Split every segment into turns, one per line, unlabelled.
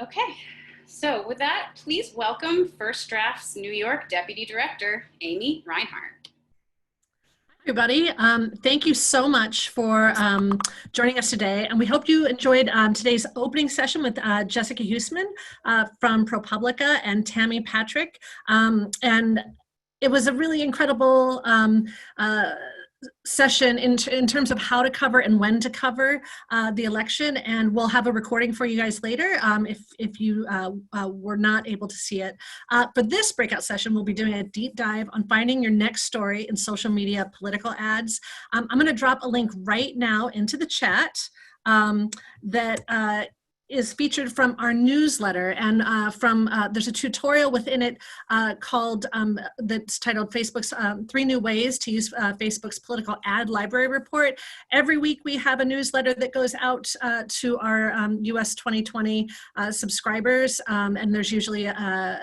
Okay, so with that, please welcome First Draft's New York Deputy Director, Amy Reinhardt.
Everybody, thank you so much for joining us today, and we hope you enjoyed today's opening session with Jessica Huseman from ProPublica and Tammy Patrick, and it was a really incredible session in terms of how to cover and when to cover the election, and we'll have a recording for you guys later if you were not able to see it. For this breakout session, we'll be doing a deep dive on finding your next story in social media political ads. I'm going to drop a link right now into the chat that is featured from our newsletter, and there's a tutorial within it called that's titled Facebook's 3 New Ways to Use Facebook's Political Ad Library Report. Every week we have a newsletter that goes out to our US 2020 subscribers, and there's usually a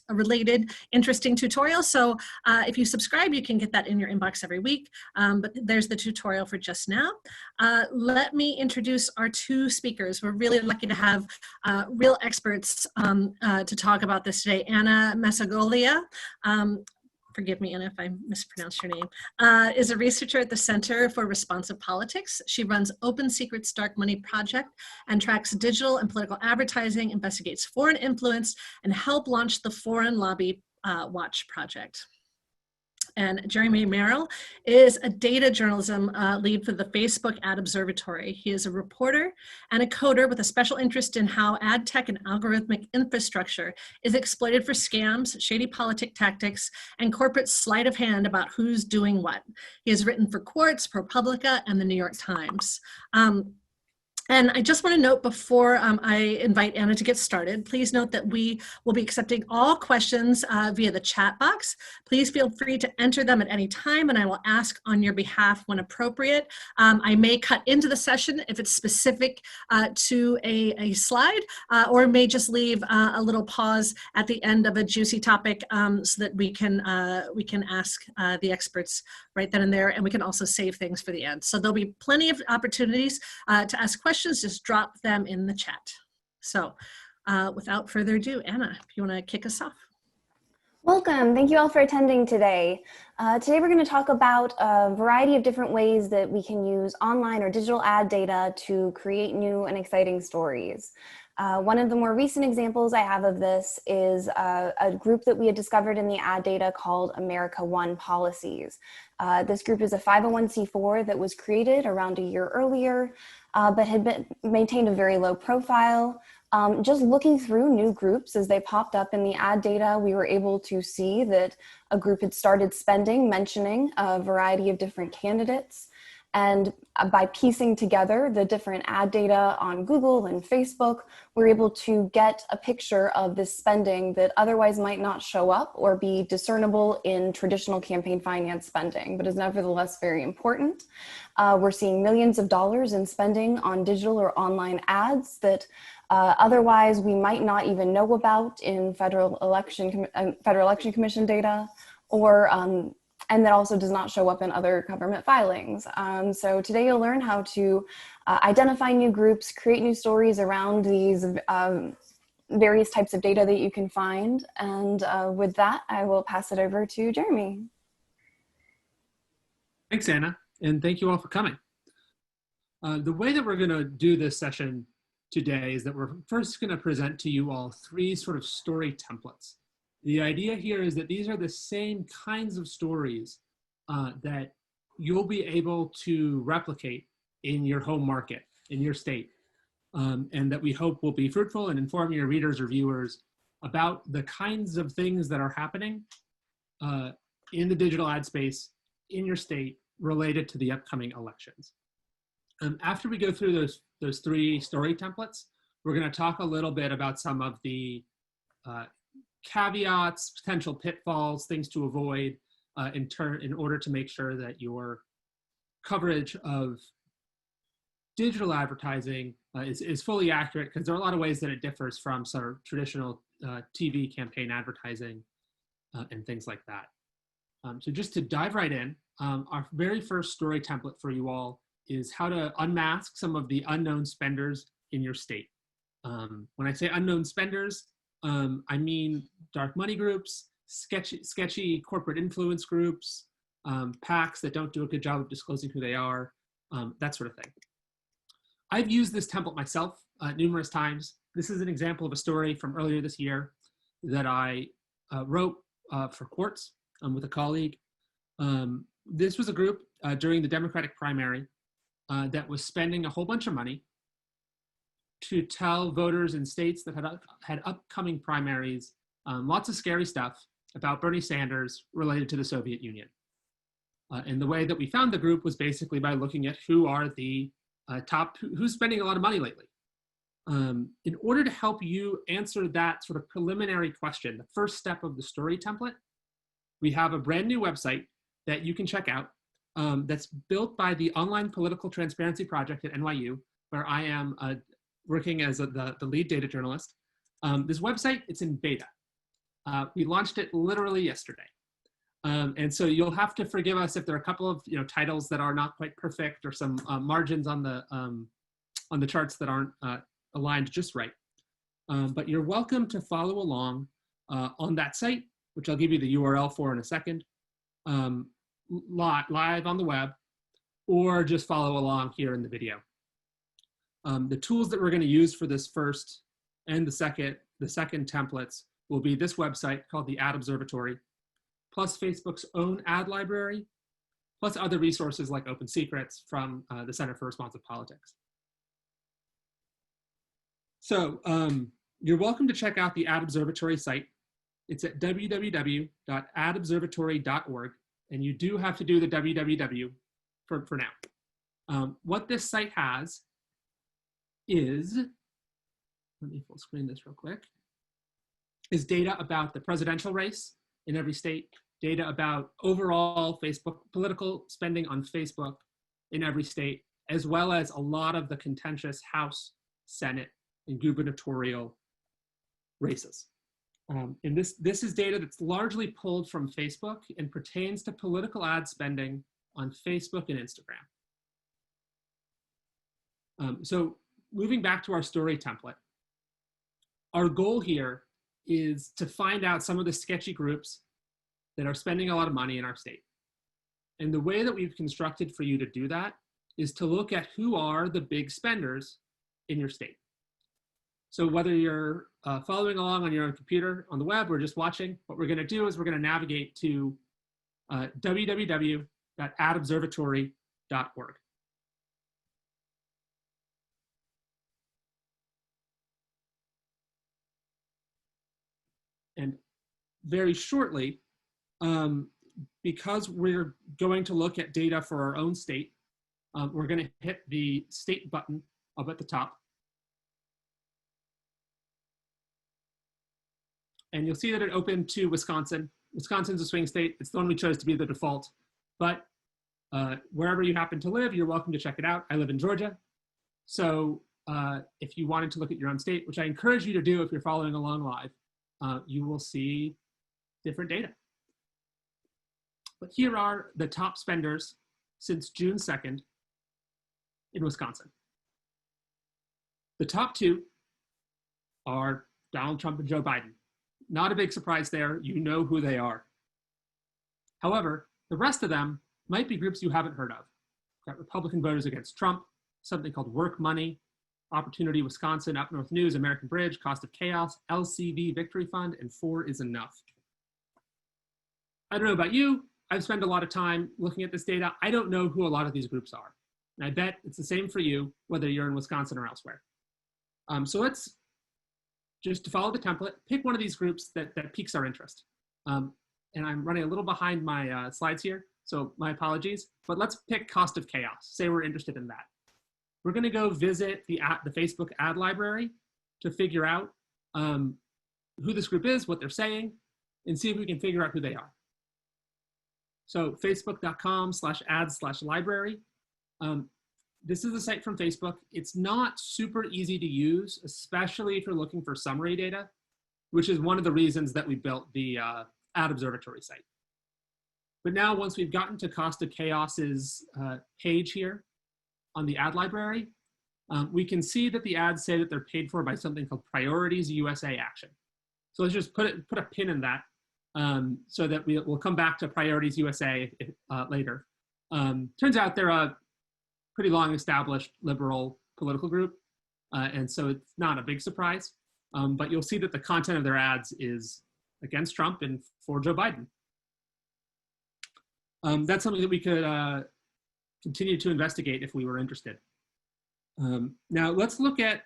related interesting tutorial. So if you subscribe, you can get that in your inbox every week, but there's the tutorial for just now. Let me introduce our 2 speakers. We're really lucky to have real experts to talk about this today. Anna Massoglia, forgive me, Anna, if I mispronounced your name, is a researcher at the Center for Responsive Politics. She runs Open Secrets Dark Money Project and tracks digital and political advertising, investigates foreign influence, and helped launch the Foreign Lobby Watch Project. And Jeremy Merril is a data journalism lead for the Facebook Ad Observatory. He is a reporter and a coder with a special interest in how ad tech and algorithmic infrastructure is exploited for scams, shady politic tactics, and corporate sleight of hand about who's doing what. He has written for Quartz, ProPublica, and the New York Times. And I just want to note before I invite Anna to get started, please note that we will be accepting all questions via the chat box. Please feel free to enter them at any time, and I will ask on your behalf when appropriate. I may cut into the session if it's specific to a slide, or may just leave a little pause at the end of a juicy topic so that we can ask the experts right then and there, and we can also save things for the end. So there'll be plenty of opportunities to ask questions. Just drop them in the chat. So without further ado, Anna, if you want to kick us off.
Welcome. Thank you all for attending today. Today we're going to talk about a variety of different ways that we can use online or digital ad data to create new and exciting stories. One of the more recent examples I have of this is a group that we had discovered in the ad data called America One Policies. This group is a 501c4 that was created around a year earlier, but had maintained a very low profile. Just looking through new groups as they popped up in the ad data, we were able to see that a group had started mentioning a variety of different candidates. And by piecing together the different ad data on Google and Facebook, we're able to get a picture of this spending that otherwise might not show up or be discernible in traditional campaign finance spending, but is nevertheless very important. We're seeing millions of dollars in spending on digital or online ads that otherwise we might not even know about in Federal Election Commission data, or and that also does not show up in other government filings. So today you'll learn how to identify new groups, create new stories around these various types of data that you can find. And with that, I will pass it over to Jeremy.
Thanks, Anna, and thank you all for coming. The way that we're going to do this session today is that we're first going to present to you all 3 sort of story templates. The idea here is that these are the same kinds of stories that you'll be able to replicate in your home market, in your state, and that we hope will be fruitful and inform your readers or viewers about the kinds of things that are happening in the digital ad space in your state related to the upcoming elections. After we go through those 3 story templates, we're going to talk a little bit about some of the caveats, potential pitfalls, things to avoid in order to make sure that your coverage of digital advertising is fully accurate, because there are a lot of ways that it differs from sort of traditional TV campaign advertising and things like that. So just to dive right in, our very first story template for you all is how to unmask some of the unknown spenders in your state. When I say unknown spenders, I mean dark money groups, sketchy corporate influence groups, PACs that don't do a good job of disclosing who they are, that sort of thing. I've used this template myself numerous times. This is an example of a story from earlier this year that I wrote for Quartz with a colleague. This was a group during the Democratic primary that was spending a whole bunch of money to tell voters in states that had upcoming primaries lots of scary stuff about Bernie Sanders related to the Soviet Union. And the way that we found the group was basically by looking at who are the who's spending a lot of money lately. In order to help you answer that sort of preliminary question, the first step of the story template, we have a brand new website that you can check out that's built by the Online Political Transparency Project at NYU, where I am working as the lead data journalist. This website, it's in beta. We launched it literally yesterday. And so you'll have to forgive us if there are a couple of titles that are not quite perfect, or some margins on the charts that aren't aligned just right. But you're welcome to follow along on that site, which I'll give you the URL for in a second, live on the web, or just follow along here in the video. The tools that we're going to use for this first and the second templates will be this website called the Ad Observatory, plus Facebook's own ad library, plus other resources like Open Secrets from the Center for Responsive Politics. So you're welcome to check out the Ad Observatory site. It's at www.adobservatory.org, and you do have to do the www for now. What this site has is, let me full screen this real quick, is data about the presidential race in every state, data about overall Facebook political spending on Facebook in every state, as well as a lot of the contentious House, Senate, and gubernatorial races. And this is data that's largely pulled from Facebook and pertains to political ad spending on Facebook and Instagram. So moving back to our story template, our goal here is to find out some of the sketchy groups that are spending a lot of money in our state. And the way that we've constructed for you to do that is to look at who are the big spenders in your state. So whether you're following along on your own computer, on the web, or just watching, what we're going to do is we're going to navigate to www.adobservatory.org. And very shortly, because we're going to look at data for our own state, we're going to hit the state button up at the top. And you'll see that it opened to Wisconsin. Wisconsin's a swing state. It's the one we chose to be the default. But wherever you happen to live, you're welcome to check it out. I live in Georgia. So if you wanted to look at your own state, which I encourage you to do if you're following along live, you will see different data. But here are the top spenders since June 2nd in Wisconsin. The top two are Donald Trump and Joe Biden. Not a big surprise there. You know who they are. However, the rest of them might be groups you haven't heard of. We've got Republican Voters Against Trump, something called Work Money, Opportunity Wisconsin, Up North News, American Bridge, Cost of Chaos, LCV Victory Fund, and 4 is Enough. I don't know about you. I've spent a lot of time looking at this data. I don't know who a lot of these groups are. And I bet it's the same for you, whether you're in Wisconsin or elsewhere. So let's, just to follow the template, pick one of these groups that piques our interest. And I'm running a little behind my slides here, so my apologies. But let's pick Cost of Chaos. Say we're interested in that. We're going to go visit the Facebook ad library to figure out who this group is, what they're saying, and see if we can figure out who they are. So facebook.com/ads/library. This is a site from Facebook. It's not super easy to use, especially if you're looking for summary data, which is one of the reasons that we built the Ad Observatory site. But now, once we've gotten to Cost of Chaos's page here on the ad library, we can see that the ads say that they're paid for by something called Priorities USA Action. So let's just put a pin in that so that we'll come back to Priorities USA later. Turns out they're a pretty long established liberal political group, and so it's not a big surprise. But you'll see that the content of their ads is against Trump and for Joe Biden. That's something that we could continue to investigate if we were interested. Now let's look at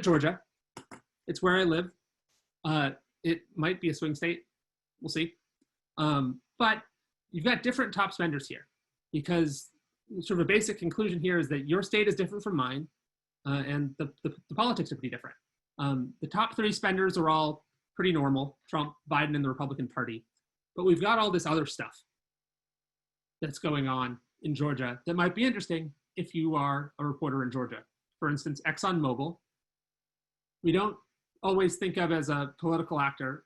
Georgia. It's where I live. It might be a swing state. We'll see. But you've got different top spenders here, because sort of a basic conclusion here is that your state is different from mine, and the politics are pretty different. The top 3 spenders are all pretty normal: Trump, Biden, and the Republican Party. But we've got all this other stuff that's going on in Georgia that might be interesting if you are a reporter in Georgia. For instance, ExxonMobil, we don't always think of as a political actor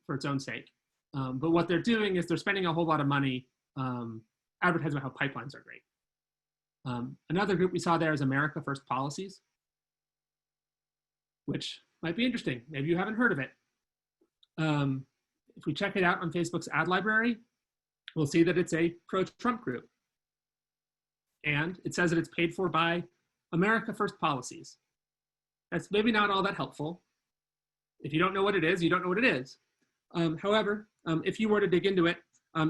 for its own sake. But what they're doing is they're spending a whole lot of money advertising about how pipelines are great. Another group we saw there is America First Policies, which might be interesting. Maybe you haven't heard of it. If we check it out on Facebook's ad library, we'll see that it's a pro-Trump group. And it says that it's paid for by America First Policies. That's maybe not all that helpful. If you don't know what it is, you don't know what it is. However, if you were to dig into it,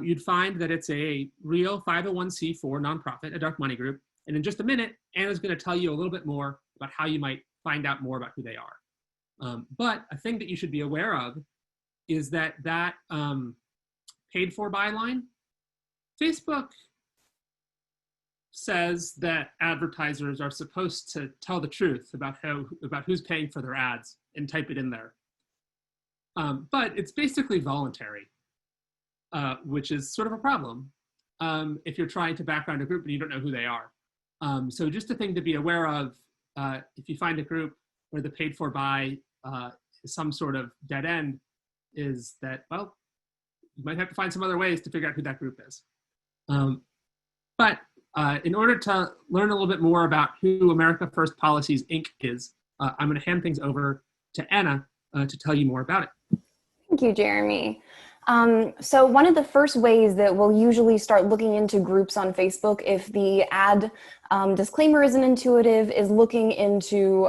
you'd find that it's a real 501c4 nonprofit, a dark money group. And in just a minute, Anna's going to tell you a little bit more about how you might find out more about who they are. But a thing that you should be aware of is that paid for by line, Facebook says that advertisers are supposed to tell the truth about who's paying for their ads and type it in there. But it's basically voluntary, which is sort of a problem if you're trying to background a group and you don't know who they are. So just a thing to be aware of if you find a group where the paid for by is some sort of dead end, is that, well, you might have to find some other ways to figure out who that group is. But in order to learn a little bit more about who America First Policies, Inc. is, I'm going to hand things over to Anna to tell you more about it.
Thank you, Jeremy. So one of the first ways that we'll usually start looking into groups on Facebook, if the ad disclaimer isn't intuitive, is looking into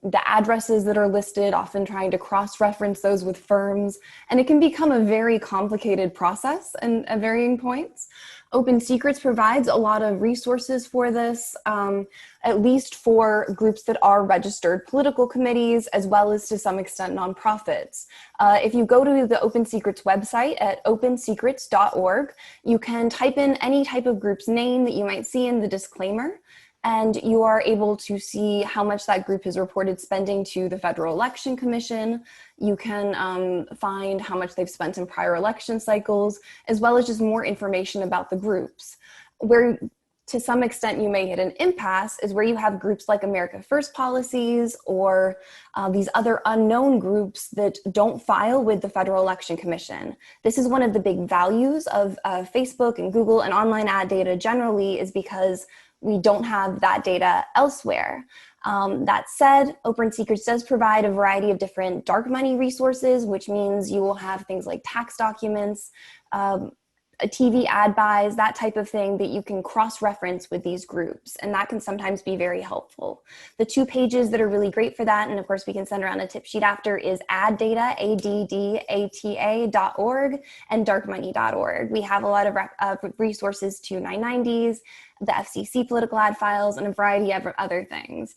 the addresses that are listed, often trying to cross-reference those with firms. And it can become a very complicated process at varying points. Open Secrets provides a lot of resources for this, at least for groups that are registered political committees, as well as to some extent nonprofits. If you go to the Open Secrets website at opensecrets.org, you can type in any type of group's name that you might see in the disclaimer, and you are able to see how much that group has reported spending to the Federal Election Commission. You can find how much they've spent in prior election cycles, as well as just more information about the groups. Where to some extent you may hit an impasse is where you have groups like America First Policies or these other unknown groups that don't file with the Federal Election Commission. This is one of the big values of Facebook and Google and online ad data generally, is because we don't have that data elsewhere. That said, Open Secrets does provide a variety of different dark money resources, which means you will have things like tax documents, TV ad buys, that type of thing that you can cross-reference with these groups, and that can sometimes be very helpful. The 2 pages that are really great for that, and of course we can send around a tip sheet after, is addata, addata.org, and darkmoney.org. We have a lot of resources to 990s, the FCC political ad files, and a variety of other things.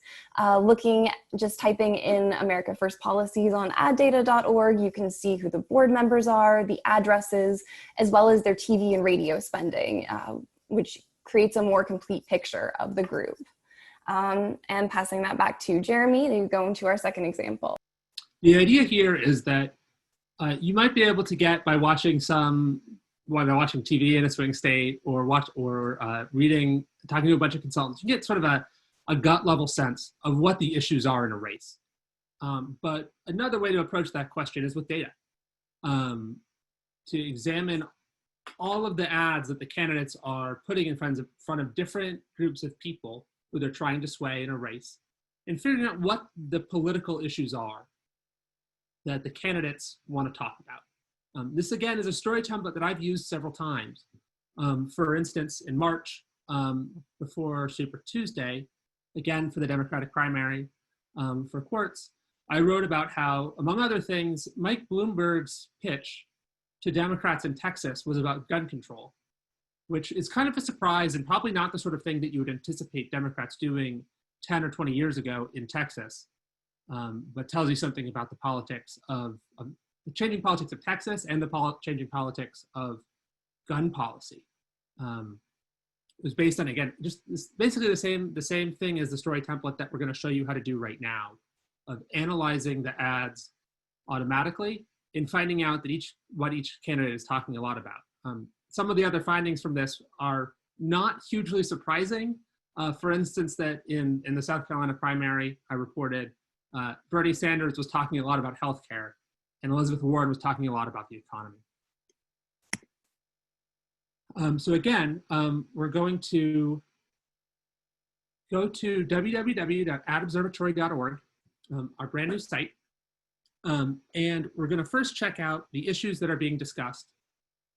Just typing in America First Policies on addata.org, you can see who the board members are, the addresses, as well as their TV and radio spending, which creates a more complete picture of the group. And passing that back to Jeremy to go into our second example.
The idea here is that you might be able to get, by watching TV in a swing state, or reading, talking to a bunch of consultants, you get sort of a gut level sense of what the issues are in a race. But another way to approach that question is with data, to examine all of the ads that the candidates are putting in front of different groups of people who they're trying to sway in a race, and figuring out what the political issues are that the candidates want to talk about. This, again, is a story template that I've used several times. For instance, in March, before Super Tuesday, again, for the Democratic primary for courts, I wrote about how, among other things, Mike Bloomberg's pitch to Democrats in Texas was about gun control, which is kind of a surprise and probably not the sort of thing that you would anticipate Democrats doing 10 or 20 years ago in Texas, but tells you something about the politics of the changing politics of Texas and the changing politics of gun policy. It was based on, again, just basically the same thing as the story template that we're going to show you how to do right now, of analyzing the ads automatically and finding out that what each candidate is talking a lot about. Some of the other findings from this are not hugely surprising. For instance, that in the South Carolina primary, I reported Bernie Sanders was talking a lot about healthcare, and Elizabeth Warren was talking a lot about the economy. So again, we're going to go to www.adobservatory.org, our brand new site, and we're going to first check out the issues that are being discussed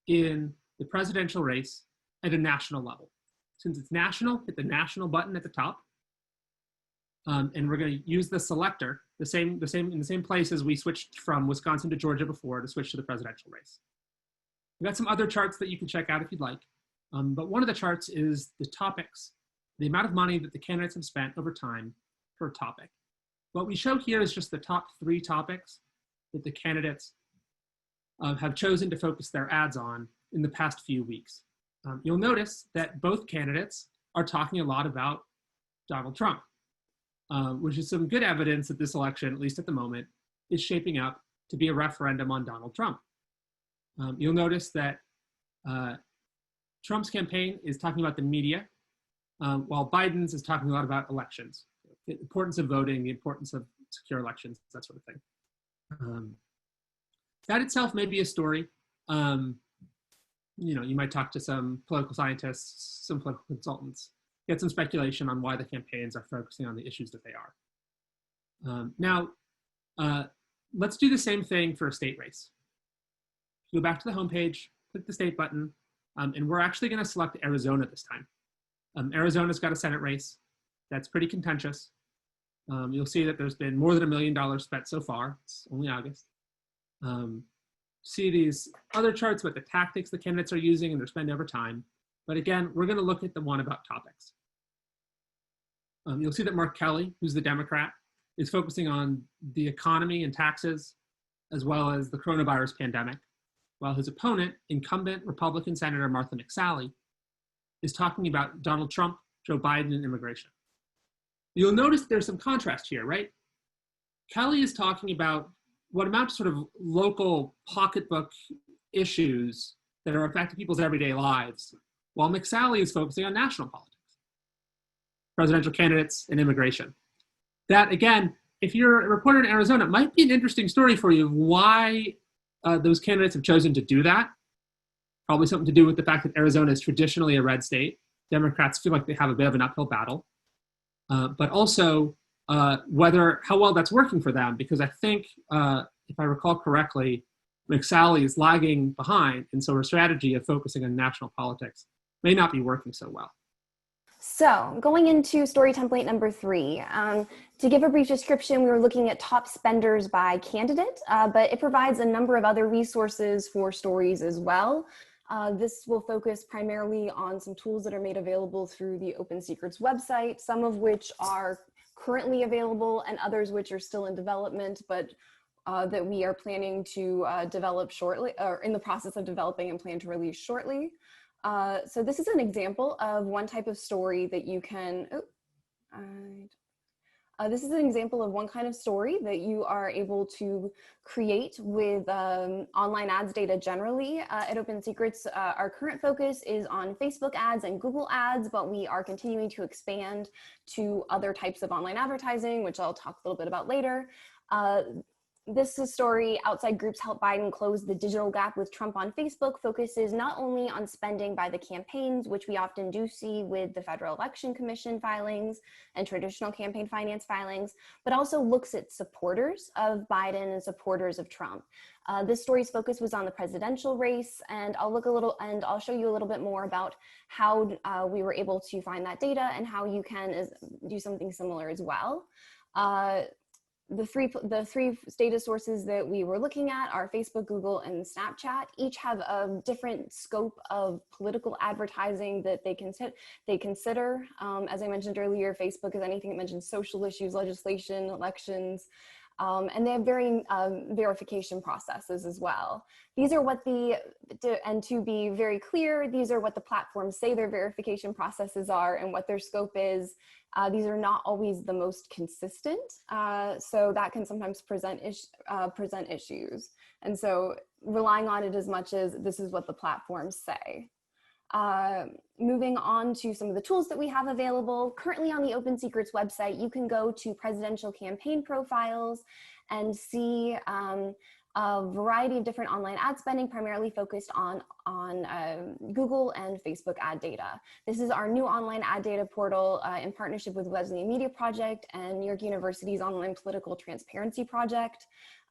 in the presidential race at a national level. Since it's national, hit the national button at the top, and we're going to use the selector, in the same place as we switched from Wisconsin to Georgia before to switch to the presidential race. We've got some other charts that you can check out if you'd like, but one of the charts is the topics, the amount of money that the candidates have spent over time per topic. What we show here is just the top 3 topics that the candidates have chosen to focus their ads on in the past few weeks. You'll notice that both candidates are talking a lot about Donald Trump, which is some good evidence that this election, at least at the moment, is shaping up to be a referendum on Donald Trump. You'll notice that Trump's campaign is talking about the media, while Biden's is talking a lot about elections, the importance of voting, the importance of secure elections, that sort of thing. That itself may be a story. You might talk to some political scientists, some political consultants, get some speculation on why the campaigns are focusing on the issues that they are. Now, let's do the same thing for a state race. Go back to the homepage, click the state button, and we're actually going to select Arizona this time. Arizona's got a Senate race that's pretty contentious. You'll see that there's been more than $1 million spent so far. It's only August. See these other charts about the tactics the candidates are using and their spend over time. But again, we're going to look at the one about topics. You'll see that Mark Kelly, who's the Democrat, is focusing on the economy and taxes, as well as the coronavirus pandemic, while his opponent, incumbent Republican Senator Martha McSally, is talking about Donald Trump, Joe Biden, and immigration. You'll notice there's some contrast here, right? Kelly is talking about what amount to sort of local pocketbook issues that are affecting people's everyday lives, while McSally is focusing on national politics, presidential candidates, and immigration. That, again, if you're a reporter in Arizona, it might be an interesting story for you of why those candidates have chosen to do that. Probably something to do with the fact that Arizona is traditionally a red state. Democrats feel like they have a bit of an uphill battle. But also how well that's working for them, because I think, if I recall correctly, McSally is lagging behind, and so her strategy of focusing on national politics may not be working so well.
So going into story template number 3, to give a brief description, we were looking at top spenders by candidate, but it provides a number of other resources for stories as well. This will focus primarily on some tools that are made available through the Open Secrets website, some of which are currently available and others which are still in development, but that we are planning to develop shortly, or in the process of developing and plan to release shortly. So this is an example of one type of story that you can, this is an example of one kind of story that you are able to create with online ads data generally. At Open Secrets, our current focus is on Facebook ads and Google ads, but we are continuing to expand to other types of online advertising, which I'll talk a little bit about later. This story, Outside Groups Help Biden Close the Digital Gap with Trump on Facebook, focuses not only on spending by the campaigns, which we often do see with the Federal Election Commission filings and traditional campaign finance filings, but also looks at supporters of Biden and supporters of Trump. This story's focus was on the presidential race, and I'll show you a little bit more about how we were able to find that data and how you can do something similar as well. The three data sources that we were looking at are Facebook, Google, and Snapchat. Each have a different scope of political advertising that they consider. As I mentioned earlier, Facebook is anything that mentions social issues, legislation, elections, and they have varying verification processes as well. These are what and to be very clear, these are what the platforms say their verification processes are and what their scope is. These are not always the most consistent, so that can sometimes present issues. And so relying on it as much as this is what the platforms say. Moving on to some of the tools that we have available. Currently on the Open Secrets website, you can go to presidential campaign profiles and see a variety of different online ad spending, primarily focused on Google and Facebook ad data. This is our new online ad data portal in partnership with Wesleyan Media Project and New York University's Online Political Transparency Project.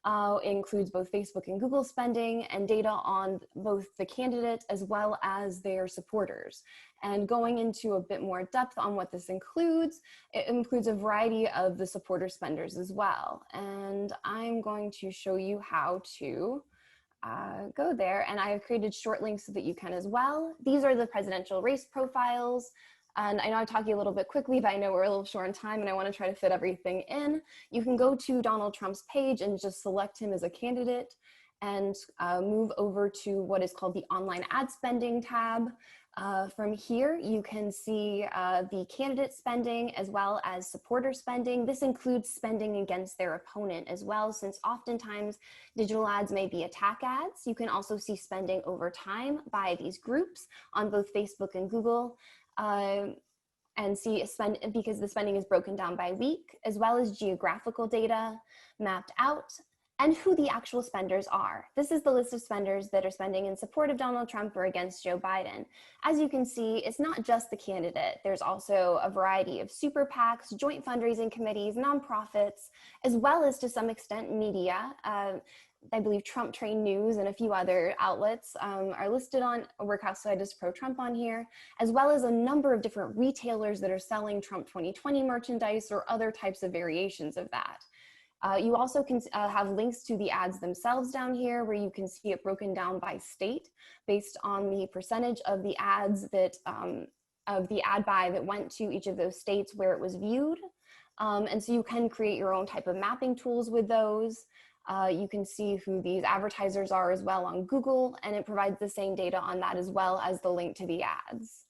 It includes both Facebook and Google spending and data on both the candidate as well as their supporters. And going into a bit more depth on what this includes, it includes a variety of the supporter spenders as well. And I'm going to show you how to go there. And I have created short links so that you can as well. These are the presidential race profiles. And I know I'm talking a little bit quickly, but I know we're a little short on time and I want to try to fit everything in. You can go to Donald Trump's page and just select him as a candidate and move over to what is called the online ad spending tab. From here, you can see the candidate spending as well as supporter spending. This includes spending against their opponent as well, since oftentimes digital ads may be attack ads. You can also see spending over time by these groups on both Facebook and Google. And see because the spending is broken down by week, as well as geographical data mapped out, and who the actual spenders are. This is the list of spenders that are spending in support of Donald Trump or against Joe Biden. As you can see, it's not just the candidate. There's also a variety of super PACs, joint fundraising committees, nonprofits, as well as to some extent media. I believe Trump Train News and a few other outlets are listed on Workhouse's Pro-Trump on here, as well as a number of different retailers that are selling Trump 2020 merchandise or other types of variations of that. You also can have links to the ads themselves down here, where you can see it broken down by state based on the percentage of the ads that of the ad buy that went to each of those states where it was viewed. And so you can create your own type of mapping tools with those. You can see who these advertisers are as well on Google, and it provides the same data on that as well as the link to the ads.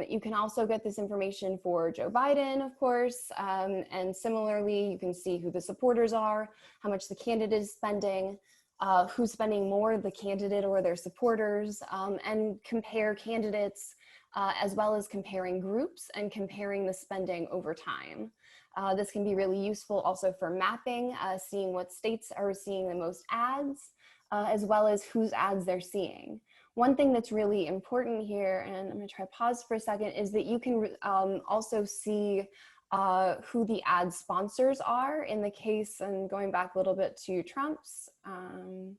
You can also get this information for Joe Biden, of course, and similarly, you can see who the supporters are, how much the candidate is spending, who's spending more, the candidate or their supporters, and compare candidates as well as comparing groups and comparing the spending over time. This can be really useful also for mapping, seeing what states are seeing the most ads, as well as whose ads they're seeing. One thing that's really important here, and I'm gonna try to pause for a second, is that you can also see who the ad sponsors are in the case, and going back a little bit to Trump's, sorry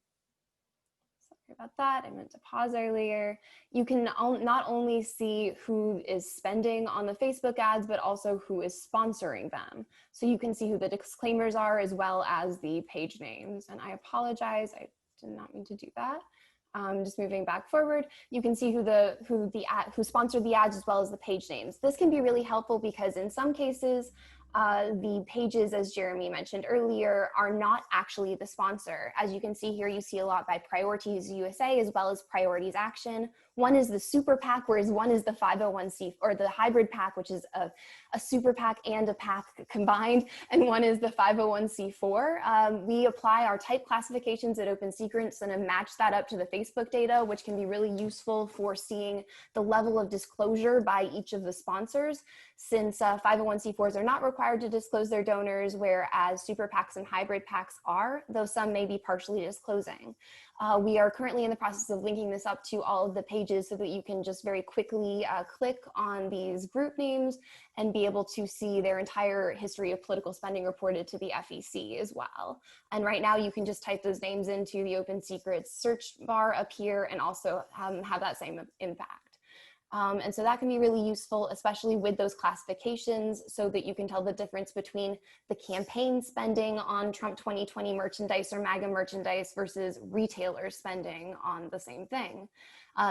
about that, I meant to pause earlier. You can not only see who is spending on the Facebook ads, but also who is sponsoring them. So you can see who the disclaimers are as well as the page names. And I apologize, I did not mean to do that. Just moving back forward, you can see who sponsored the ads as well as the page names. This can be really helpful because in some cases, the pages, as Jeremy mentioned earlier, are not actually the sponsor. As you can see here, you see a lot by Priorities USA as well as Priorities Action, One is the super PAC, whereas one is the 501c, or the hybrid PAC, which is a super PAC and a PAC combined, and one is the 501c4. We apply our type classifications at Open Secrets and have matched that up to the Facebook data, which can be really useful for seeing the level of disclosure by each of the sponsors, since 501c4s are not required to disclose their donors, whereas super PACs and hybrid PACs are, though some may be partially disclosing. We are currently in the process of linking this up to all of the pages so that you can just very quickly click on these group names and be able to see their entire history of political spending reported to the FEC as well. And right now you can just type those names into the Open Secrets search bar up here and also have that same impact. And so that can be really useful, especially with those classifications, so that you can tell the difference between the campaign spending on Trump 2020 merchandise or MAGA merchandise versus retailers spending on the same thing,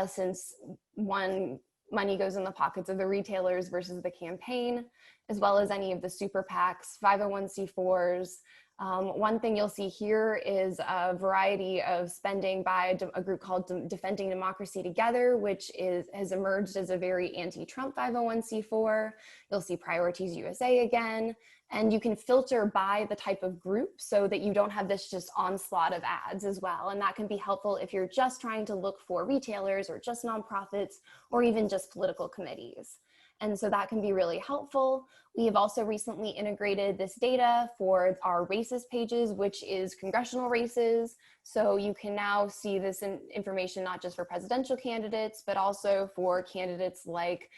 since one money goes in the pockets of the retailers versus the campaign, as well as any of the super PACs, 501c4s. One thing you'll see here is a variety of spending by a group called Defending Democracy Together, which has emerged as a very anti-Trump 501c4. You'll see Priorities USA again, and you can filter by the type of group so that you don't have this just onslaught of ads as well. And that can be helpful if you're just trying to look for retailers or just nonprofits or even just political committees. And so that can be really helpful. We have also recently integrated this data for our races pages, which is congressional races. So you can now see this information not just for presidential candidates, but also for candidates like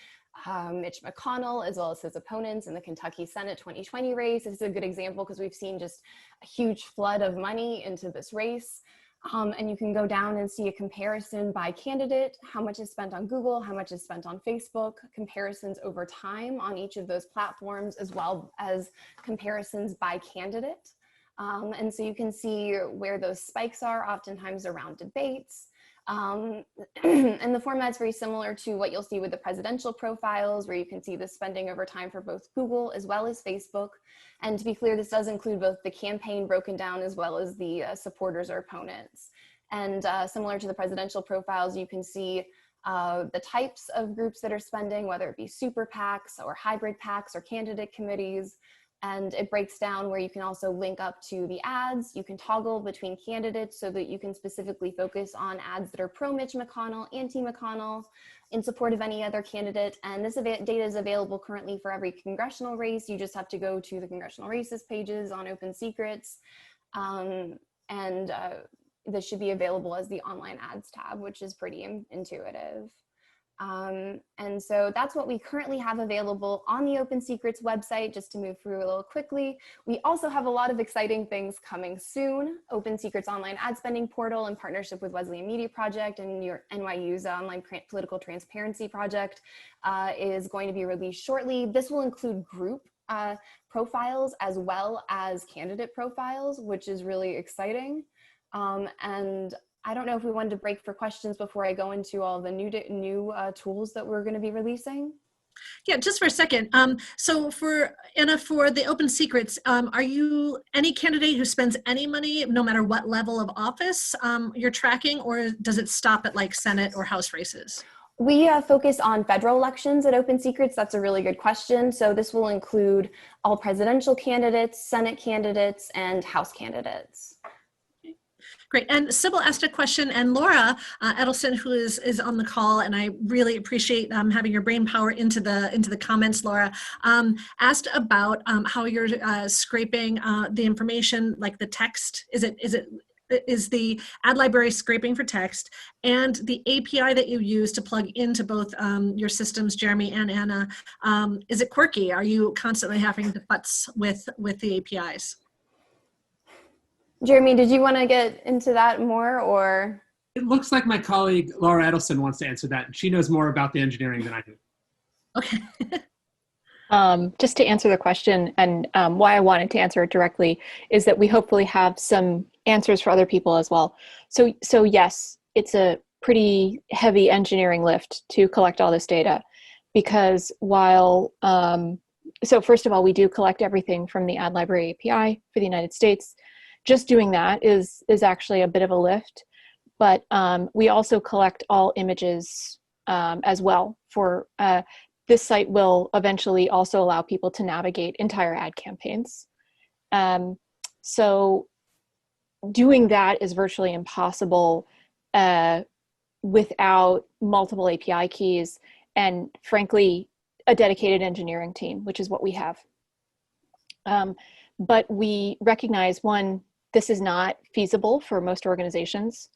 Mitch McConnell, as well as his opponents in the Kentucky Senate 2020 race. This is a good example because we've seen just a huge flood of money into this race. And you can go down and see a comparison by candidate, how much is spent on Google, how much is spent on Facebook, comparisons over time on each of those platforms, as well as comparisons by candidate. And so you can see where those spikes are, oftentimes around debates. And the format's very similar to what you'll see with the presidential profiles, where you can see the spending over time for both Google as well as Facebook. And to be clear, this does include both the campaign broken down as well as the supporters or opponents. And similar to the presidential profiles, you can see the types of groups that are spending, whether it be super PACs or hybrid PACs or candidate committees. And it breaks down where you can also link up to the ads. You can toggle between candidates so that you can specifically focus on ads that are pro Mitch McConnell, anti McConnell, in support of any other candidate. And this data is available currently for every congressional race. You just have to go to the congressional races pages on Open Secrets. This should be available as the online ads tab, which is pretty intuitive. And so that's what we currently have available on the Open Secrets website, just to move through a little quickly. We also have a lot of exciting things coming soon. Open Secrets online ad spending portal in partnership with Wesleyan Media Project and NYU's online political transparency project is going to be released shortly. This will include group profiles as well as candidate profiles, which is really exciting. And I don't know if we wanted to break for questions before I go into all the new tools that we're going to be releasing.
Yeah, just for a second. So for Anna, for the Open Secrets, are you any candidate who spends any money, no matter what level of office you're tracking, or does it stop at like Senate or House races?
We focus on federal elections at Open Secrets. That's a really good question. So this will include all presidential candidates, Senate candidates, and House candidates.
Great. And Sybil asked a question, and Laura Edelson, who is on the call, and I really appreciate having your brain power into the comments, Laura, asked about how you're scraping the information, like the text. Is the ad library scraping for text, and the API that you use to plug into both your systems, Jeremy and Anna, is it quirky? Are you constantly having to futz with the APIs?
Jeremy, did you want to get into that more, or?
It looks like my colleague Laura Edelson wants to answer that. She knows more about the engineering than I do.
Okay.
Just to answer the question, and why I wanted to answer it directly, is that we hopefully have some answers for other people as well. So yes, it's a pretty heavy engineering lift to collect all this data, because while, so first of all, we do collect everything from the ad library API for the United States. Just doing that is actually a bit of a lift. but we also collect all images as well. For this site will eventually also allow people to navigate entire ad campaigns. So doing that is virtually impossible without multiple API keys and, frankly, a dedicated engineering team, which is what we have. But we recognize, one, this is not feasible for most organizations,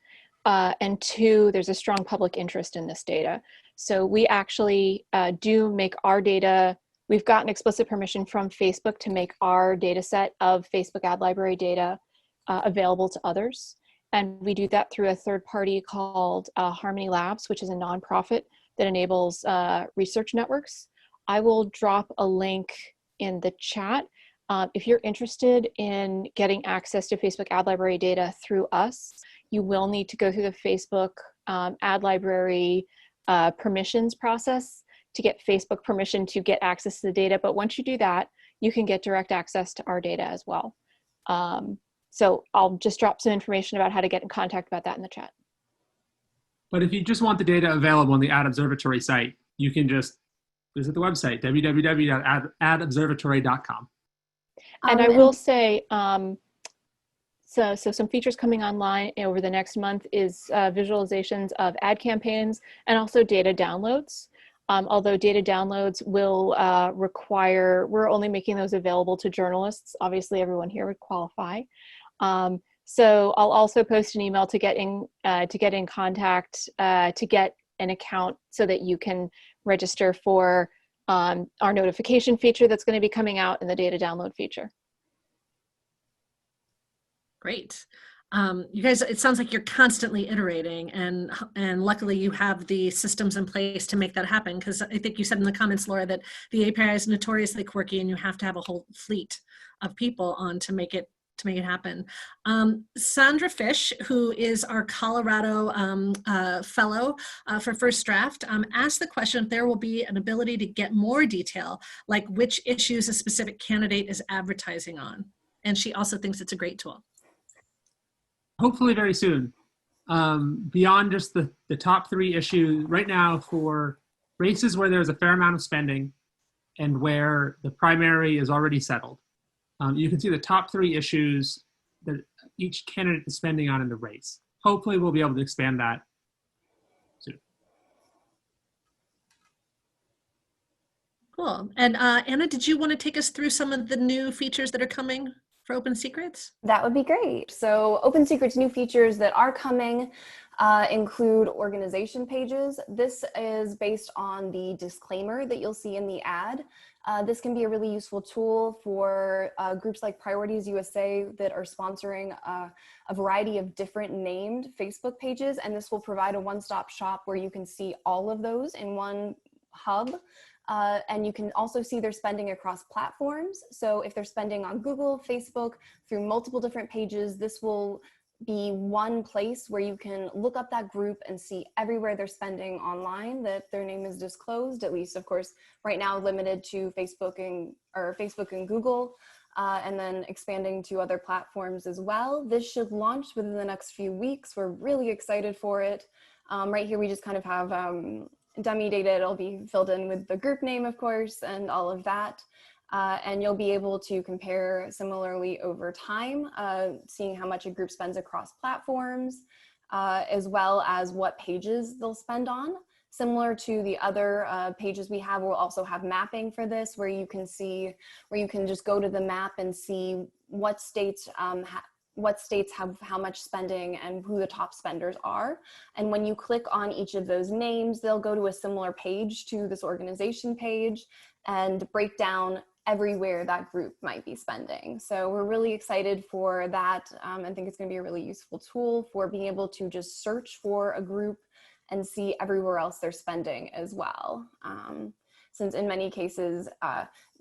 and two, there's a strong public interest in this data. So we actually do make our data, we've gotten explicit permission from Facebook to make our data set of Facebook ad library data available to others. And we do that through a third party called Harmony Labs, which is a nonprofit that enables research networks. I will drop a link in the chat. If you're interested in getting access to Facebook ad library data through us, you will need to go through the Facebook ad library permissions process to get Facebook permission to get access to the data. But once you do that, you can get direct access to our data as well. So I'll just drop some information about how to get in contact about that in the chat.
But if you just want the data available on the Ad Observatory site, you can just visit the website, www.adobservatory.com.
And I will say, so some features coming online over the next month is visualizations of ad campaigns and also data downloads. Although data downloads will require, we're only making those available to journalists. Obviously, everyone here would qualify. So I'll also post an email to get in contact to get an account so that you can register for our notification feature that's going to be coming out and the data download feature.
Great. You guys, it sounds like you're constantly iterating, and luckily you have the systems in place to make that happen, because I think you said in the comments, Laura, that the API is notoriously quirky and you have to have a whole fleet of people on to make it happen. Sandra Fish, who is our Colorado fellow for First Draft, asked the question if there will be an ability to get more detail, like which issues a specific candidate is advertising on. And she also thinks it's a great tool.
Hopefully very soon. Beyond just the top 3 issues, right now for races where there's a fair amount of spending and where the primary is already settled, you can see the top 3 issues that each candidate is spending on in the race. Hopefully we'll be able to expand that soon.
Cool. And Anna, did you want to take us through some of the new features that are coming for Open Secrets?
That would be great. So Open Secrets new features that are coming include organization pages. This is based on the disclaimer that you'll see in the ad. This can be a really useful tool for groups like Priorities USA that are sponsoring a variety of different named Facebook pages, and this will provide a one-stop shop where you can see all of those in one hub. And you can also see their spending across platforms. So if they're spending on Google, Facebook, through multiple different pages, this will be one place where you can look up that group and see everywhere they're spending online that their name is disclosed, at least, of course, right now limited to Facebook and Google, and then expanding to other platforms as well. This should launch within the next few weeks. We're really excited for it. Right here, we just kind of have dummy data. It'll be filled in with the group name, of course, and all of that. And you'll be able to compare similarly over time, seeing how much a group spends across platforms, as well as what pages they'll spend on. Similar to the other pages we have, we'll also have mapping for this, where you can just go to the map and see what states have how much spending and who the top spenders are. And when you click on each of those names, they'll go to a similar page to this organization page and break down everywhere that group might be spending. So we're really excited for that. I think it's going to be a really useful tool for being able to just search for a group and see everywhere else they're spending as well. Since in many cases,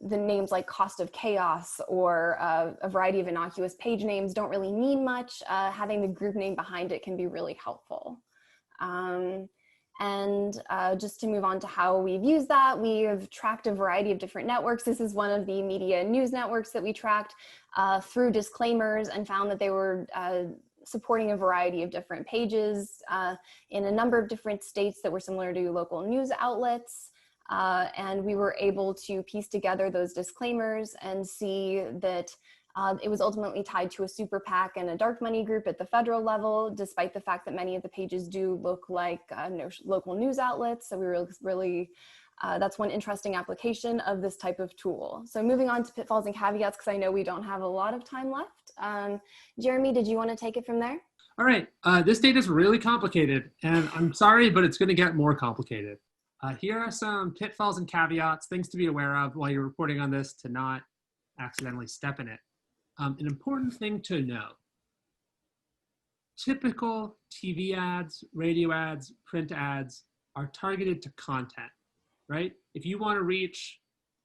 the names like Cost of Chaos or a variety of innocuous page names don't really mean much. Having the group name behind it can be really helpful. And just to move on to how we've used that, we have tracked a variety of different networks. This is one of the media news networks that we tracked through disclaimers and found that they were supporting a variety of different pages in a number of different states that were similar to local news outlets. And we were able to piece together those disclaimers and see that it was ultimately tied to a super PAC and a dark money group at the federal level, despite the fact that many of the pages do look like local news outlets. So we were really, that's one interesting application of this type of tool. So moving on to pitfalls and caveats, because I know we don't have a lot of time left. Jeremy, did you want to take it from there?
All right, this data is really complicated, and I'm sorry, but it's going to get more complicated. Here are some pitfalls and caveats, things to be aware of while you're reporting on this to not accidentally step in it. An important thing to know: typical TV ads, radio ads, print ads are targeted to content, right? If you want to reach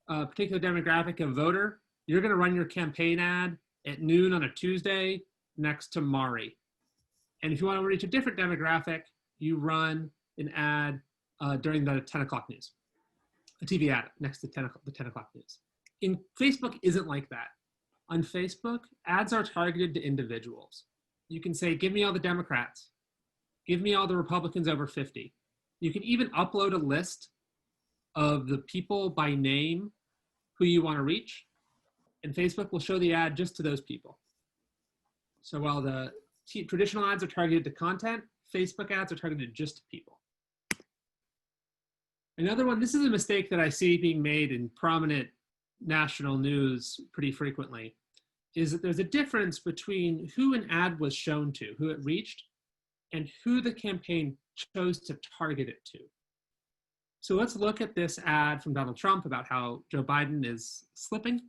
a particular demographic of voter, you're going to run your campaign ad at noon on a Tuesday next to Mari. And if you want to reach a different demographic, you run an ad during the 10 o'clock news, a TV ad next to the 10 o'clock news. Facebook isn't like that. On Facebook, ads are targeted to individuals. You can say, give me all the Democrats, give me all the Republicans over 50. You can even upload a list of the people by name who you want to reach, and Facebook will show the ad just to those people. So while the traditional ads are targeted to content, Facebook ads are targeted just to people. Another one, this is a mistake that I see being made in prominent national news pretty frequently, is that there's a difference between who an ad was shown to, who it reached, and who the campaign chose to target it to. So let's look at this ad from Donald Trump about how Joe Biden is slipping.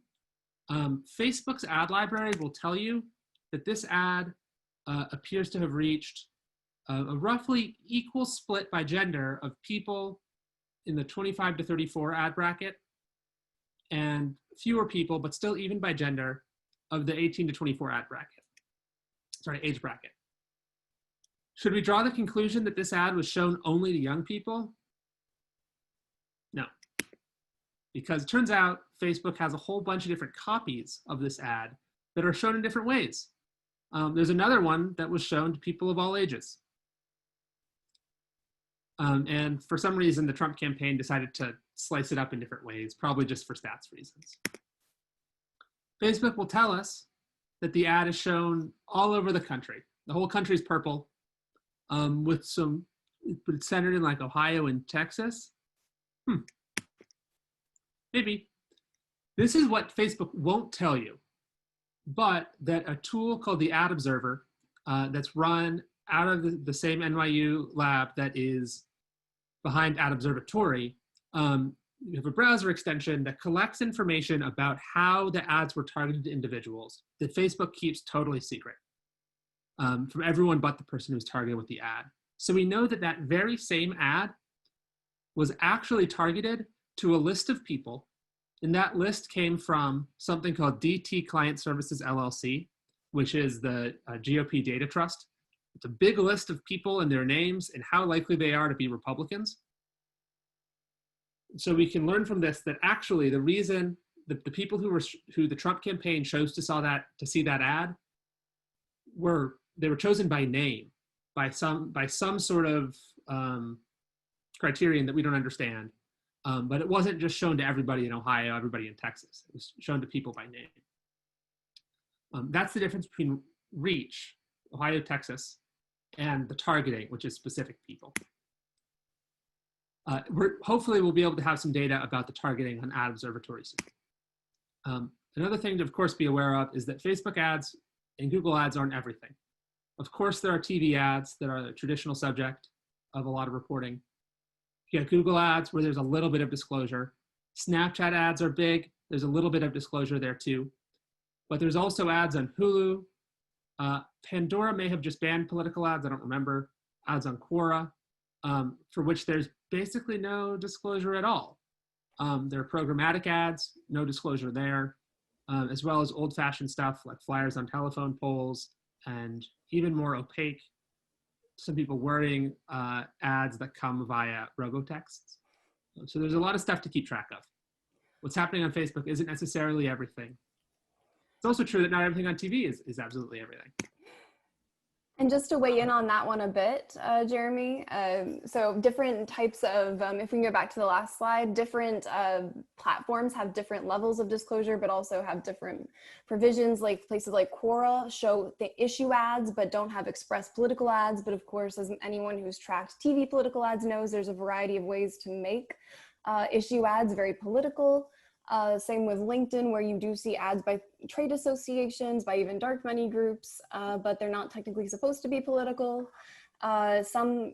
Facebook's ad library will tell you that this ad appears to have reached a roughly equal split by gender of people in the 25 to 34 ad bracket, and fewer people, but still even by gender, of the 18 to 24 age bracket. Should we draw the conclusion that this ad was shown only to young people? No, because it turns out Facebook has a whole bunch of different copies of this ad that are shown in different ways. There's another one that was shown to people of all ages. And for some reason, the Trump campaign decided to slice it up in different ways, probably just for stats reasons. Facebook will tell us that the ad is shown all over the country. The whole country's purple, but it's centered in like Ohio and Texas. Maybe. This is what Facebook won't tell you, but that a tool called the Ad Observer that's run out of the same NYU lab that is behind Ad Observatory, you have a browser extension that collects information about how the ads were targeted to individuals that Facebook keeps totally secret from everyone but the person who's targeted with the ad. So we know that that very same ad was actually targeted to a list of people, and that list came from something called DT Client Services LLC, which is the GOP data trust. It's a big list of people and their names and how likely they are to be Republicans. So we can learn from this that actually the reason that the people who the Trump campaign chose to see that ad were chosen by name, by some sort of criterion that we don't understand. But it wasn't just shown to everybody in Ohio, everybody in Texas. It was shown to people by name. That's the difference between reach, Ohio, Texas, and the targeting, which is specific people. Hopefully we'll be able to have some data about the targeting on Ad Observatory soon. Another thing to, of course, be aware of is that Facebook ads and Google ads aren't everything. Of course, there are TV ads that are the traditional subject of a lot of reporting. You get Google ads where there's a little bit of disclosure. Snapchat ads are big. There's a little bit of disclosure there too. But there's also ads on Hulu. Pandora may have just banned political ads. I don't remember. Ads on Quora, for which there's basically no disclosure at all. There are programmatic ads, no disclosure there, as well as old-fashioned stuff like flyers on telephone poles and even more opaque, some people wording ads that come via robotexts. So there's a lot of stuff to keep track of. What's happening on Facebook isn't necessarily everything. It's also true that not everything on TV is absolutely everything.
And just to weigh in on that one a bit, Jeremy, so different types of, if we can go back to the last slide, different platforms have different levels of disclosure, but also have different provisions. Like places like Quora show the issue ads, but don't have express political ads. But of course, as anyone who's tracked TV political ads knows, there's a variety of ways to make issue ads very political. Same with LinkedIn, where you do see ads by trade associations, by even dark money groups, but they're not technically supposed to be political. Some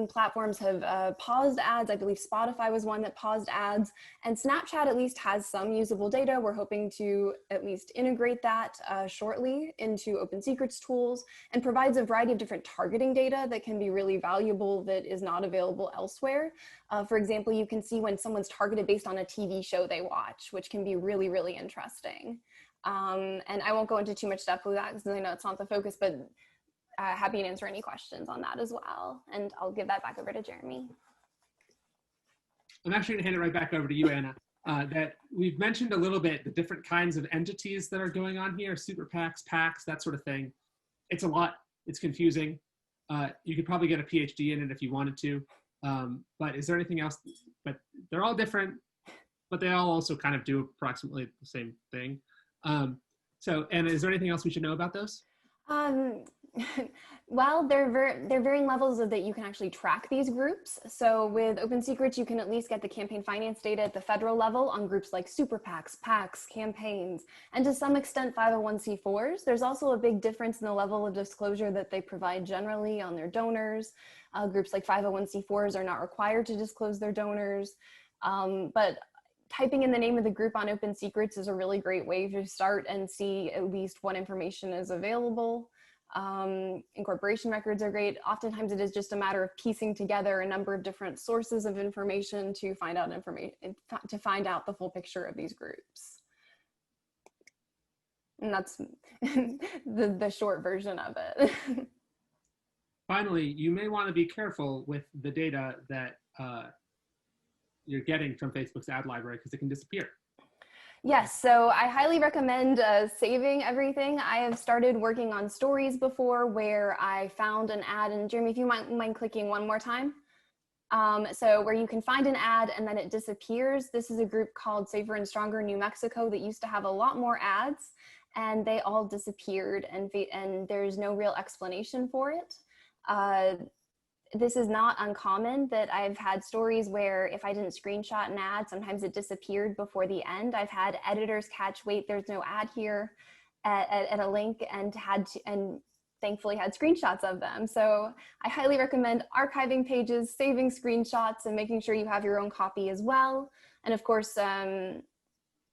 platforms have paused ads. I believe Spotify was one that paused ads, and Snapchat at least has some usable data. We're hoping to at least integrate that shortly into Open Secrets tools, and provides a variety of different targeting data that can be really valuable that is not available elsewhere. For example, you can see when someone's targeted based on a TV show they watch, which can be really, really interesting. And I won't go into too much depth with that because I know it's not the focus, but happy to answer any questions on that as well. And I'll give that back over to Jeremy.
I'm actually gonna hand it right back over to you, Anna. That we've mentioned a little bit the different kinds of entities that are going on here, super PACs, PACs, that sort of thing. It's a lot, it's confusing. You could probably get a PhD in it if you wanted to. But is there anything else? But they're all different, but they all also kind of do approximately the same thing. So Anna, is there anything else we should know about those?
Well, they're varying levels of that you can actually track these groups. So with Open Secrets, you can at least get the campaign finance data at the federal level on groups like super PACs, PACs, campaigns, and to some extent 501c4s. There's also a big difference in the level of disclosure that they provide generally on their donors. Groups like 501c4s are not required to disclose their donors, but typing in the name of the group on Open Secrets is a really great way to start and see at least what information is available. Incorporation records are great. Oftentimes it is just a matter of piecing together a number of different sources of information to find out the full picture of these groups. And that's the short version of it.
Finally, you may want to be careful with the data that you're getting from Facebook's ad library because it can disappear.
Yes, so I highly recommend saving everything. I have started working on stories before where I found an ad, and Jeremy, if you mind clicking one more time. So where you can find an ad and then it disappears. This is a group called Safer and Stronger New Mexico that used to have a lot more ads, and they all disappeared, and there's no real explanation for it. This is not uncommon that I've had stories where if I didn't screenshot an ad, sometimes it disappeared before the end. I've had editors catch, wait, there's no ad here at a link, and thankfully had screenshots of them. So I highly recommend archiving pages, saving screenshots, and making sure you have your own copy as well. And of course,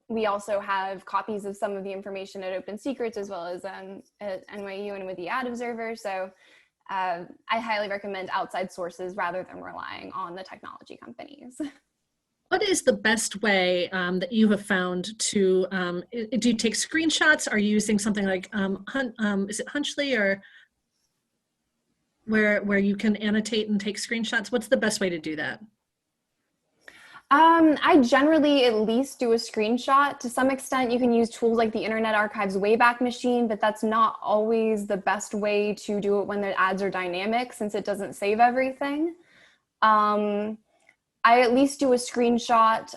we also have copies of some of the information at Open Secrets as well as at NYU and with the Ad Observer. So I highly recommend outside sources rather than relying on the technology companies.
What is the best way that you have found to, do you take screenshots? Are you using something like, is it Hunchly, or where you can annotate and take screenshots? What's the best way to do that?
I generally at least do a screenshot. To some extent, you can use tools like the Internet Archive's Wayback Machine, but that's not always the best way to do it when the ads are dynamic, since it doesn't save everything. I at least do a screenshot.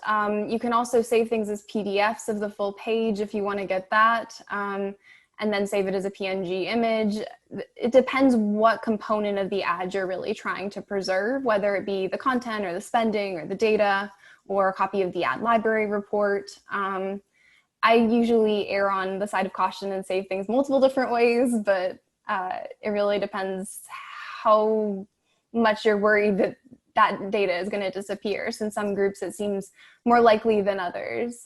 You can also save things as PDFs of the full page if you want to get that, and then save it as a PNG image. It depends what component of the ad you're really trying to preserve, whether it be the content or the spending or the data or a copy of the ad library report. I usually err on the side of caution and save things multiple different ways, but it really depends how much you're worried that that data is going to disappear. So in some groups, it seems more likely than others.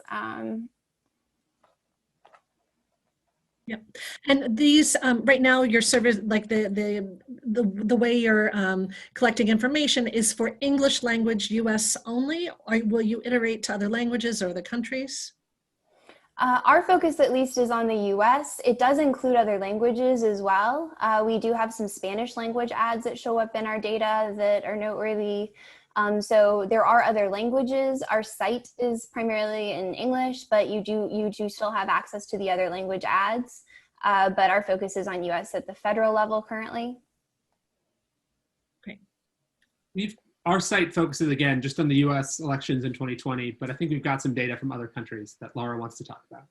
Yep. And these right now, your service, like the way you're collecting information, is for English language US only, or will you iterate to other languages or other countries?
Our focus at least is on the US. It does include other languages as well. We do have some Spanish language ads that show up in our data that are noteworthy. So there are other languages. Our site is primarily in English, but you do still have access to the other language ads. but our focus is on US at the federal level currently.
Great.
Our site focuses again just on the US elections in 2020, but I think we've got some data from other countries that Laura wants to talk about.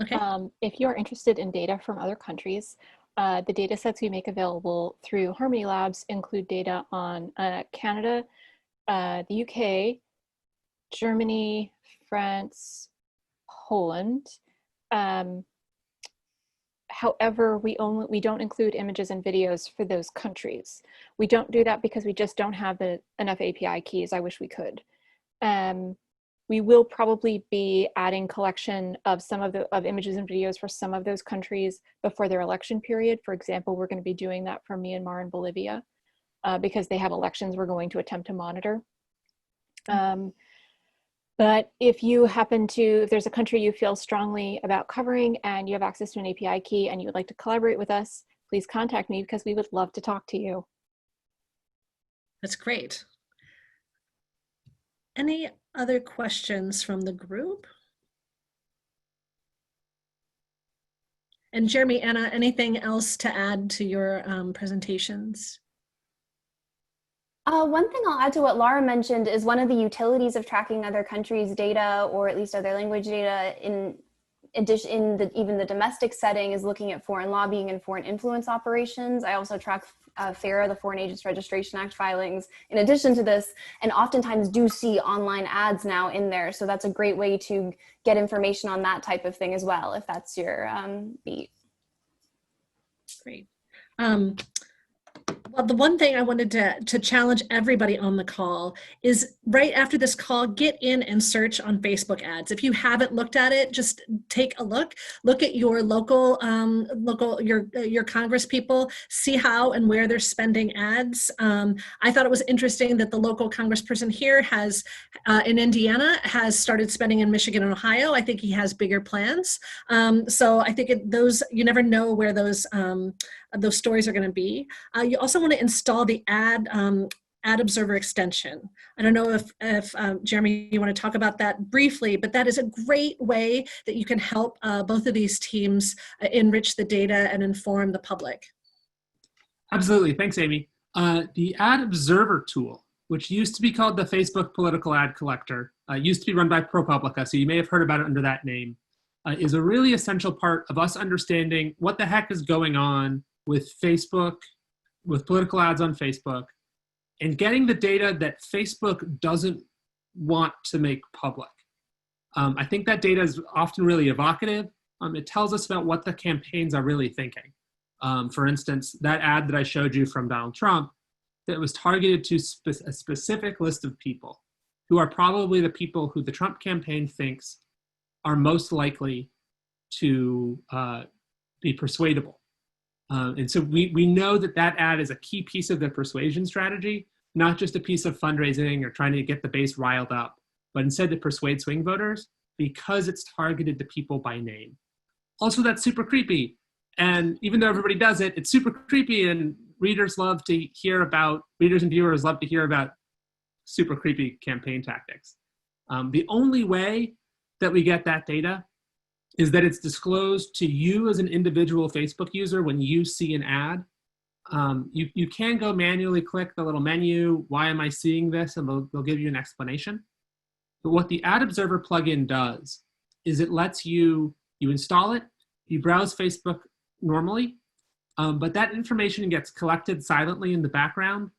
Okay.
If you're interested in data from other countries, the data sets we make available through Harmony Labs include data on Canada, the UK, Germany, France, Poland. However, we don't include images and videos for those countries. We don't do that because we just don't have enough API keys. I wish we could. We will probably be adding collection of of images and videos for some of those countries before their election period. For example, we're going to be doing that for Myanmar and Bolivia because they have elections we're going to attempt to monitor. But if there's a country you feel strongly about covering and you have access to an API key and you would like to collaborate with us, please contact me because we would love to talk to you.
That's great. Any other questions from the group? And Jeremy, Anna, anything else to add to your presentations?
One thing I'll add to what Laura mentioned is one of the utilities of tracking other countries' data, or at least other language data, in addition, even the domestic setting, is looking at foreign lobbying and foreign influence operations. I also track FARA, the Foreign Agents Registration Act filings, in addition to this, and oftentimes do see online ads now in there. So that's a great way to get information on that type of thing as well, if that's your beat.
Great. Well, the one thing I wanted to challenge everybody on the call is right after this call, get in and search on Facebook ads. If you haven't looked at it, just take a look at your local, your Congress people, see how and where they're spending ads. I thought it was interesting that the local congressperson here has, in Indiana, has started spending in Michigan and Ohio. I think he has bigger plans. So I think you never know where those stories are going to be. You also want to install the ad observer extension. I don't know if Jeremy, you want to talk about that briefly, but that is a great way that you can help both of these teams enrich the data and inform the public.
Absolutely, thanks, Amy. The ad observer tool, which used to be called the Facebook Political Ad Collector, used to be run by ProPublica, so you may have heard about it under that name, is a really essential part of us understanding what the heck is going on with Facebook, with political ads on Facebook, and getting the data that Facebook doesn't want to make public. I think that data is often really evocative. It tells us about what the campaigns are really thinking. For instance, that ad that I showed you from Donald Trump that was targeted to a specific list of people who are probably the people who the Trump campaign thinks are most likely to be persuadable. And so we know that ad is a key piece of the persuasion strategy, not just a piece of fundraising or trying to get the base riled up, but instead to persuade swing voters because it's targeted to people by name. Also, that's super creepy. And even though everybody does it, it's super creepy, and readers and viewers love to hear about super creepy campaign tactics. The only way that we get that data is that it's disclosed to you as an individual Facebook user when you see an ad. You can go manually click the little menu, why am I seeing this? And they'll give you an explanation. But what the Ad Observer plugin does is it lets you install it, you browse Facebook normally, but that information gets collected silently in the background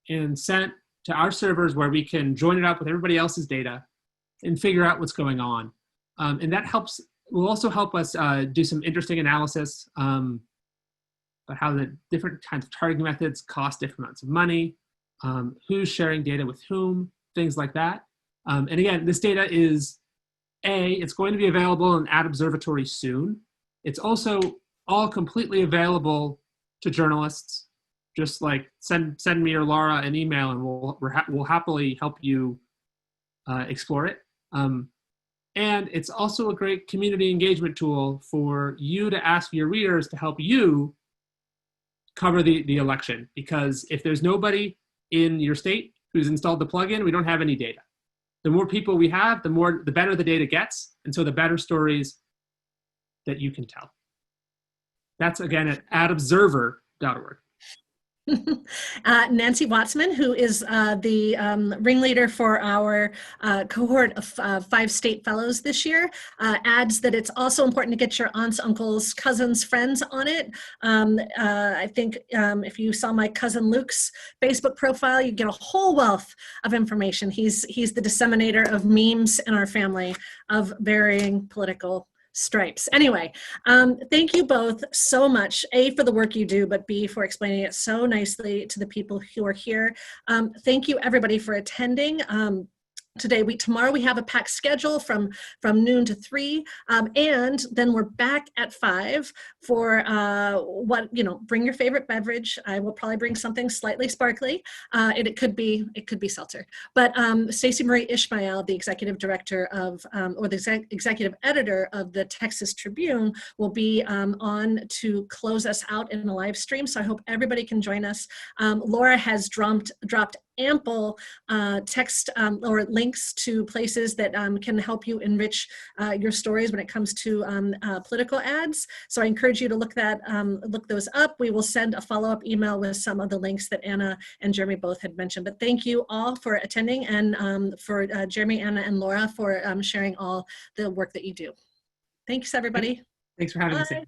and sent to our servers where we can join it up with everybody else's data and figure out what's going on. And that will also help us do some interesting analysis about how the different kinds of targeting methods cost different amounts of money, who's sharing data with whom, things like that. And again, this data is, it's going to be available in Ad Observatory soon. It's also all completely available to journalists. Just like send me or Laura an email and we'll happily help you explore it. And it's also a great community engagement tool for you to ask your readers to help you cover the election. Because if there's nobody in your state who's installed the plugin, we don't have any data. The more people we have, the better the data gets, and so the better stories that you can tell. That's again at adobserver.org.
Nancy Watsman, who is the ringleader for our cohort of 5 state fellows this year, adds that it's also important to get your aunts, uncles, cousins, friends on it. I think if you saw my cousin Luke's Facebook profile, you get a whole wealth of information. He's the disseminator of memes in our family of varying political stripes. Anyway, thank you both so much, A, for the work you do, but B, for explaining it so nicely to the people who are here. Thank you, everybody, for attending. Tomorrow we have a packed schedule from noon to 3, and then we're back at 5 for bring your favorite beverage. I will probably bring something slightly sparkly. It could be seltzer. But Stacey Marie Ishmael, the executive director of or the executive editor of the Texas Tribune, will be on to close us out in the live stream. So I hope everybody can join us. Laura has dropped ample text or links to places that can help you enrich your stories when it comes to political ads. So I encourage you to look those up. We will send a follow-up email with some of the links that Anna and Jeremy both had mentioned. But thank you all for attending, and for Jeremy, Anna, and Laura for sharing all the work that you do. Thanks, everybody.
Thanks for having us.
Bye.